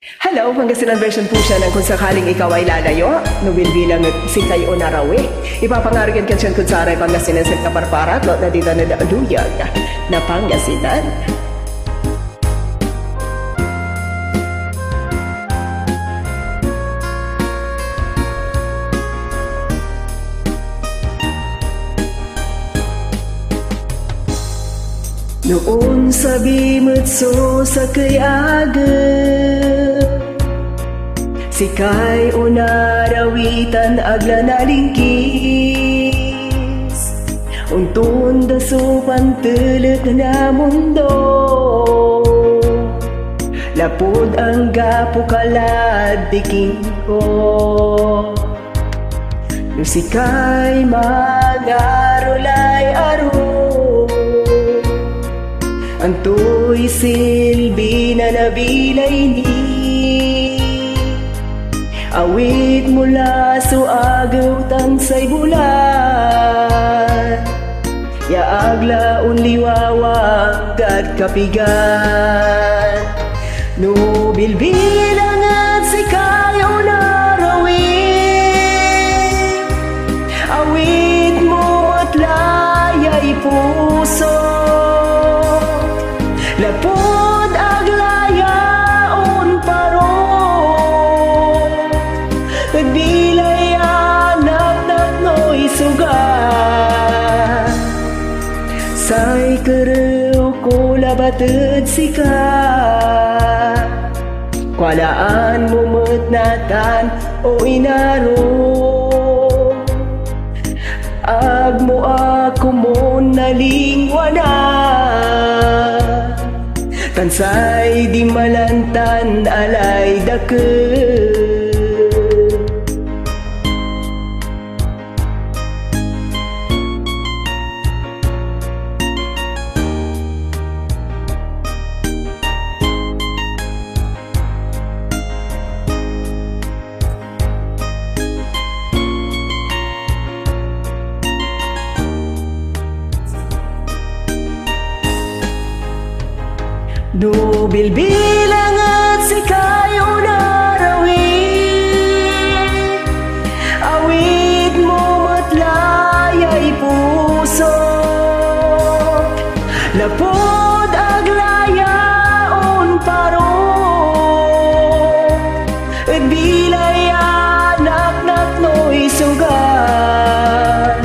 Hello, Pangasinan version po siya ng kung sakaling ikaw ay lalayo, nubil bilang si kayo narawi. Ipapangarigin ka siya kung saray Pangasinan sa kaparparat, lot na dito na daaluyag na Pangasinan. Noon sa bimutso sa kayaga, sikay unarawitan agla nalingkis, untun da supantulit na mundo, lapod ang gapo kalad diking ko. Sikay mangarulay aro, anto'y silbi na nabilay ni awit mula suagaw tansay bulan, yaagla unliwawag at kapigan. No bilbilang at sikayaw na rawin, awit mo at layay puso, lapod aglayaon parong bilay anak no'y suga. Say kerew ko labatid sika, kwalaan mumetnatan o inaro, agmo ako mo nalingwanan, tansay di malantan alay dake. No bilbilang at sikayo narawin, awit mo matlayay puso, lapod aglayaon parong at bilay anak no'y sugan.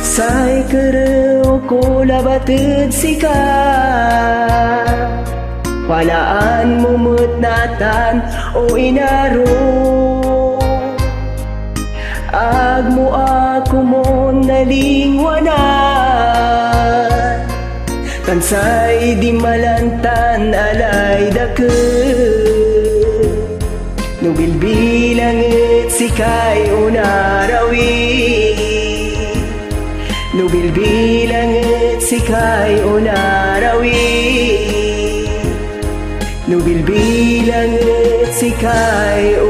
Say kerew ko labatid sika, walaan mumetnatan o inaro, agmo ako mo nalingwanan, tansay di malantan alay dake. No bilbilang it sikay unarawi, no bilbilang it sikay unarawi, no bilbilang it sikay